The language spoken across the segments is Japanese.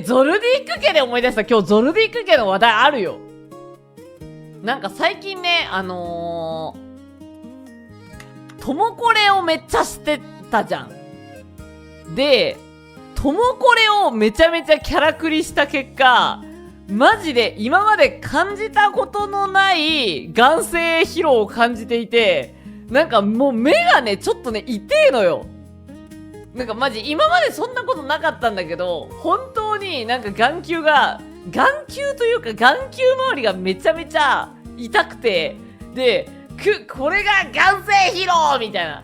ゾルディック家で思い出した。今日ゾルディック家の話題あるよ。なんか最近ね、トモコレをめっちゃしてたじゃん。で、トモコレをめちゃめちゃキャラクリした結果、マジで今まで感じたことのない眼性疲労を感じていて、なんかもう目がね、ちょっとね、痛えのよ。なんかマジ今までそんなことなかったんだけど、本当になんか眼球というか眼球周りがめちゃめちゃ痛くて、で、これが眼性疲労みたいな。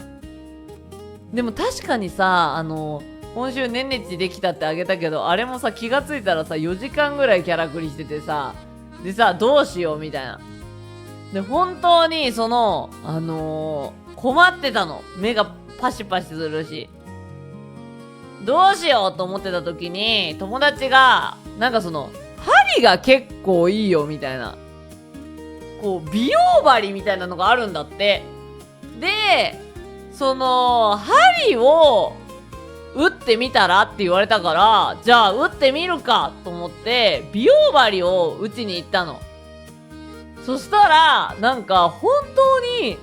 でも確かにさ、今週ねんねちできたってあげたけど、あれもさ、気がついたらさ、4時間ぐらいキャラクリしててさ、でさ、どうしようみたいな。で、本当に、困ってたの。目がパシパシするし。どうしようと思ってた時に、友達が、なんか針が結構いいよみたいな。こう、美容針みたいなのがあるんだって。で、針を、打ってみたらって言われたから、じゃあ打ってみるかと思って、美容針を打ちに行ったの。そしたら、なんか本当に、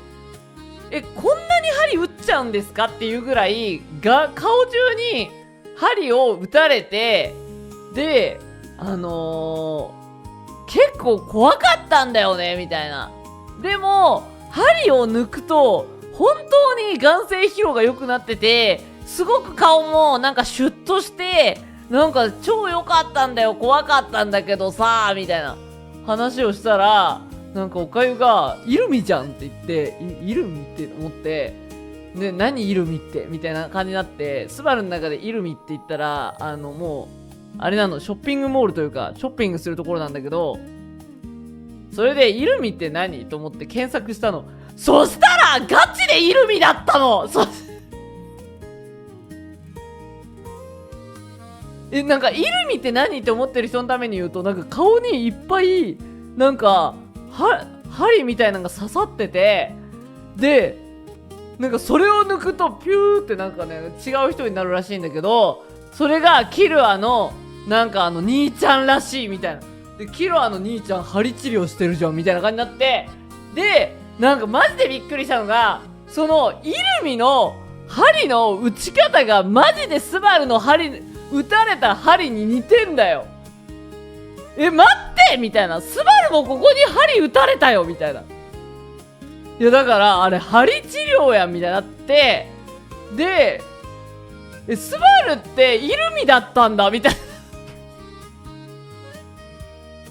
こんなに針打っちゃうんですかっていうぐらい、顔中に針を打たれて、で、結構怖かったんだよね、みたいな。でも、針を抜くと、本当に眼性疲労が良くなってて、すごく顔もなんかシュッとして、なんか超良かったんだよ、怖かったんだけどさ、みたいな話をしたら、なんかおかゆが、イルミじゃんって言って、イルミって思って、で、何イルミってみたいな感じになって、スバルの中でイルミって言ったら、もう、あれなの、ショッピングモールというか、ショッピングするところなんだけど、それで、イルミって何と思って検索したの。そしたら、ガチでイルミだったの。なんかイルミって何って思ってる人のために言うと、なんか顔にいっぱいなんか針みたいなのが刺さってて、でなんかそれを抜くとピューってなんかね違う人になるらしいんだけど、それがキルアのなんか兄ちゃんらしいみたいな。でキルアの兄ちゃん針治療してるじゃんみたいな感じになって、でなんかマジでびっくりしたのが、そのイルミの針の打ち方がマジでスバルの打たれた針に似てんだよ。待ってみたいな。スバルもここに針打たれたよみたいな。いやだからあれ針治療やんみたいになって、でスバルってイルミだったんだみたい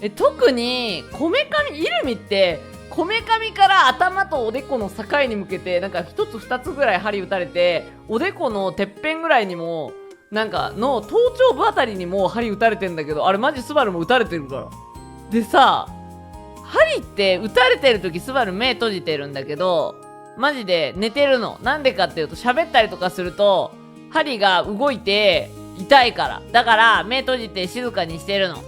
な。特にこめかみ、イルミってこめかみから頭とおでこの境に向けてなんか一つ二つぐらい針打たれて、おでこのてっぺんぐらいにもなんかの頭頂部あたりにも針打たれてんだけど、あれマジスバルも打たれてるから。でさ、針って打たれてる時スバル目閉じてるんだけど、マジで寝てるの。なんでかっていうと、喋ったりとかすると針が動いて痛いから。だから目閉じて静かにしてるの。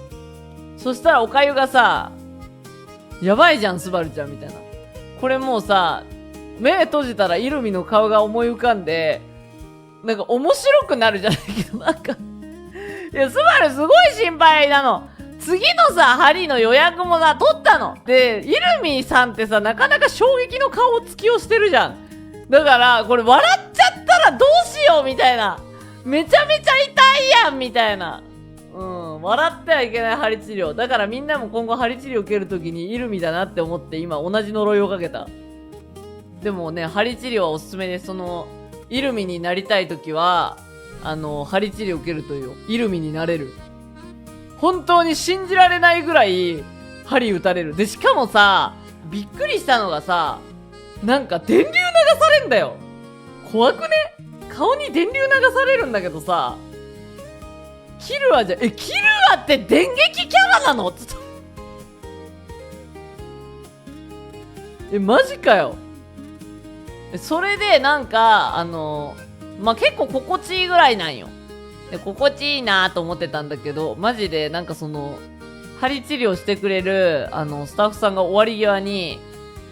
そしたらおかゆがさ、やばいじゃんスバルちゃんみたいな。これもうさ、目閉じたらイルミの顔が思い浮かんで、なんか面白くなるじゃないけど、なんかいやスバルすごい心配なの。次のさ針の予約もさ取ったので、イルミさんってさなかなか衝撃の顔つきをしてるじゃん。だからこれ笑っちゃったらどうしようみたいな、めちゃめちゃ痛いやんみたいな。笑ってはいけない針治療だから、みんなも今後針治療受けるときにイルミだなって思って今同じ呪いをかけた。でもね、針治療はおすすめです。イルミになりたいときは針治療受けるというイルミになれる。本当に信じられないぐらい針打たれる。でしかもさ、びっくりしたのがさ、なんか電流流されんだよ。怖くね？顔に電流流されるんだけどさ、キルアじゃ、キルアって電撃キャラなの？ちょっとマジかよ。それでなんかまあ、結構心地いいぐらいなんよ。で心地いいなと思ってたんだけど、マジでなんか針治療してくれるスタッフさんが終わり際に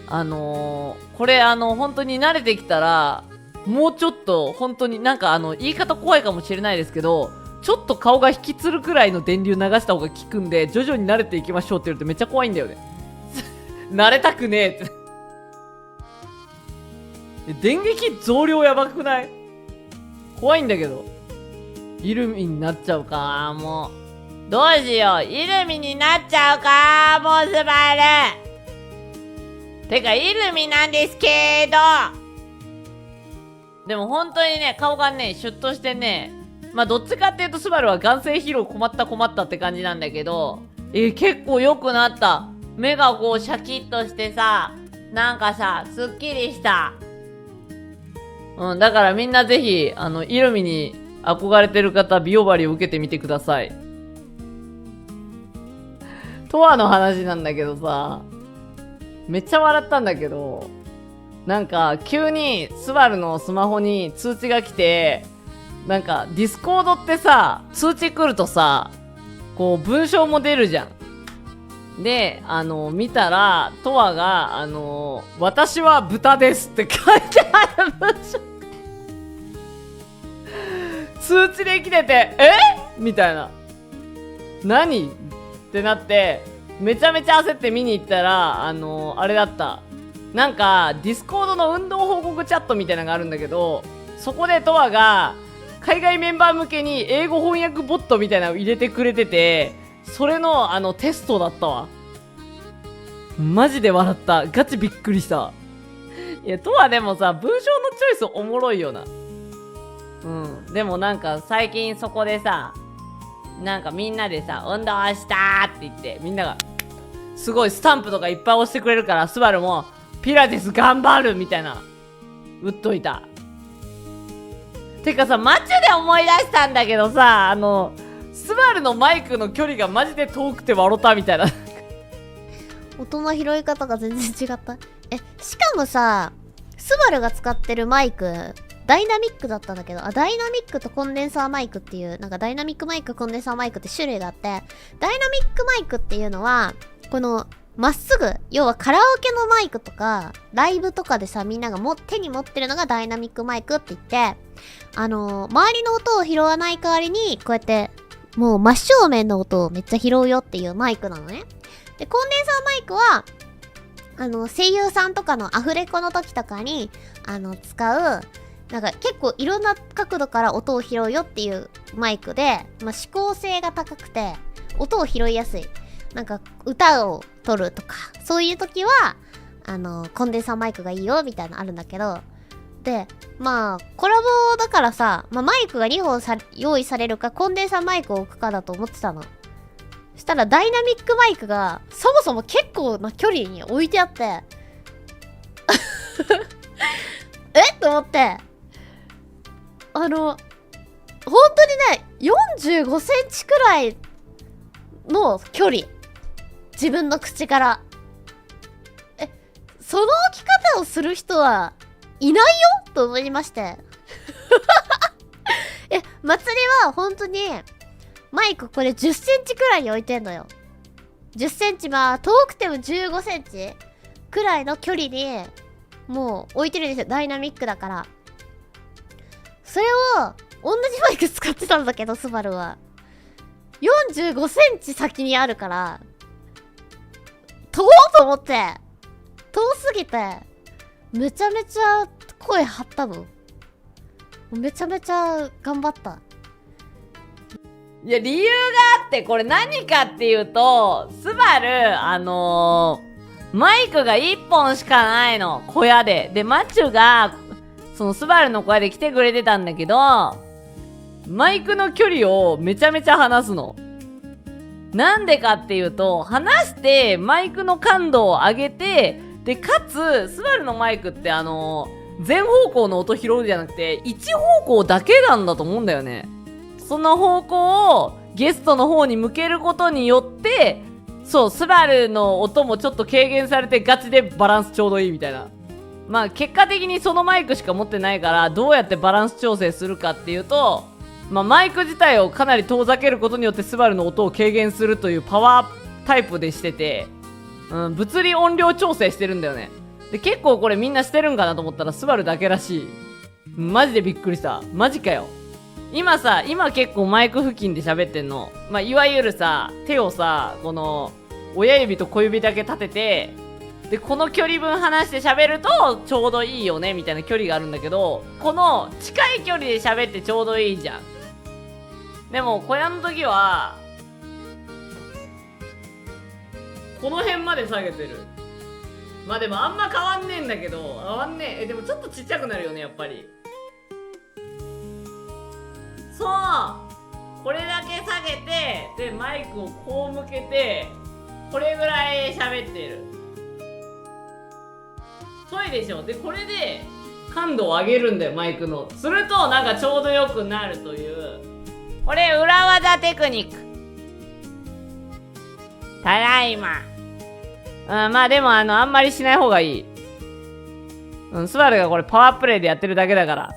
これ本当に慣れてきたらもうちょっと本当になんか言い方怖いかもしれないですけど、ちょっと顔が引きつるくらいの電流流した方が効くんで、徐々に慣れていきましょうって言うとめっちゃ怖いんだよね。慣れたくねえって。電撃増量やばくない？怖いんだけど。イルミになっちゃうか、もう。どうしよう、イルミになっちゃうか、もうスバル。てか、イルミなんですけど。でも本当にね、顔がね、シュッとしてね、まあどっちかっていうとスバルは眼性疲労困ったって感じなんだけど、結構良くなった。目がこうシャキッとしてさ、なんかさ、すっきりした。うん、だからみんなぜひ、イルミに憧れてる方、美容針を受けてみてください。トアの話なんだけどさ、めっちゃ笑ったんだけど、なんか急にスバルのスマホに通知が来て、なんかディスコードってさ、通知来るとさ、こう文章も出るじゃん。で、見たら、トアが、私は豚ですって書いてある文章。通知で来てて、みたいな。何ってなって、めちゃめちゃ焦って見に行ったら、あれだった。なんか、ディスコードの運動報告チャットみたいなのがあるんだけど、そこでトアが、海外メンバー向けに英語翻訳ボットみたいなのを入れてくれてて、それのテストだったわ。マジで笑った。ガチびっくりした。いや、とはでもさ、文章のチョイスおもろいよな。うん。でもなんか最近そこでさ、なんかみんなでさ、運動したーって言って、みんなが、すごいスタンプとかいっぱい押してくれるから、スバルも、ピラティス頑張るみたいな、打っといた。てかさ、マチュで思い出したんだけどさ、スバルのマイクの距離がマジで遠くて笑ったみたいな。音の拾い方が全然違った。しかもさ、スバルが使ってるマイク、ダイナミックだったんだけど、ダイナミックとコンデンサーマイクっていう、なんかダイナミックマイク、コンデンサーマイクって種類があって、ダイナミックマイクっていうのは、この、まっすぐ、要はカラオケのマイクとか、ライブとかでさ、みんなが手に持ってるのがダイナミックマイクって言って、周りの音を拾わない代わりに、こうやって、もう真正面の音をめっちゃ拾うよっていうマイクなのね。で、コンデンサーマイクは、声優さんとかのアフレコの時とかに、使う、なんか結構いろんな角度から音を拾うよっていうマイクで、まあ、指向性が高くて、音を拾いやすい。なんか歌を撮るとか、そういう時は、コンデンサーマイクがいいよみたいなのあるんだけど、で、まあ、コラボだからさ、まあ、マイクが2本用意されるか、コンデンサーマイクを置くかだと思ってたの。したらダイナミックマイクがそもそも結構な距離に置いてあってと思って本当にね45センチくらいの距離、自分の口からその置き方をする人はいないよと思いまして祭りは本当にマイクこれ10センチくらいに置いてんのよ。10センチ、まあ遠くても15センチくらいの距離にもう置いてるんですよ。ダイナミックだから。それを同じマイク使ってたんだけど、スバルは45センチ先にあるから遠と思って、遠すぎてめちゃめちゃ声張ったの。めちゃめちゃ頑張った。いや、理由があって、これ何かっていうと、スバル、マイクが1本しかないの。小屋で。で、マチュが、そのスバルの小屋で来てくれてたんだけど、マイクの距離をめちゃめちゃ離すの。なんでかっていうと、離してマイクの感度を上げて、で、かつ、スバルのマイクって全方向の音拾うじゃなくて、一方向だけなんだと思うんだよね。その方向をゲストの方に向けることによって、そう、スバルの音もちょっと軽減されてガチでバランスちょうどいいみたいな。まあ結果的にそのマイクしか持ってないから、どうやってバランス調整するかっていうと、まあマイク自体をかなり遠ざけることによってスバルの音を軽減するというパワータイプでしてて、物理音量調整してるんだよね。で、結構これみんなしてるんかなと思ったらスバルだけらしい。マジでびっくりした。マジかよ。今結構マイク付近で喋ってんの。まあ、いわゆるさ、手をさ、この、親指と小指だけ立てて、で、この距離分離して喋ると、ちょうどいいよね、みたいな距離があるんだけど、この、近い距離で喋ってちょうどいいじゃん。でも、小屋の時は、この辺まで下げてる。まあでもあんま変わんねえんだけど、変わんねえ。でもちょっとちっちゃくなるよね、やっぱり。そう、これだけ下げて、で、マイクをこう向けて、これぐらい喋ってる。そういでしょ。で、これで、感度を上げるんだよ、マイクの。すると、なんかちょうどよくなるという。これ、裏技テクニック。ただいま。まあでもあんまりしない方がいい。スバルがこれパワープレイでやってるだけだから。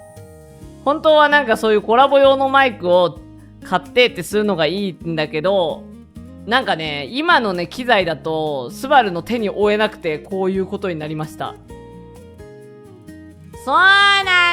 本当はなんかそういうコラボ用のマイクを買ってってするのがいいんだけど、なんかね、今のね、機材だと、スバルの手に負えなくて、こういうことになりました。そうな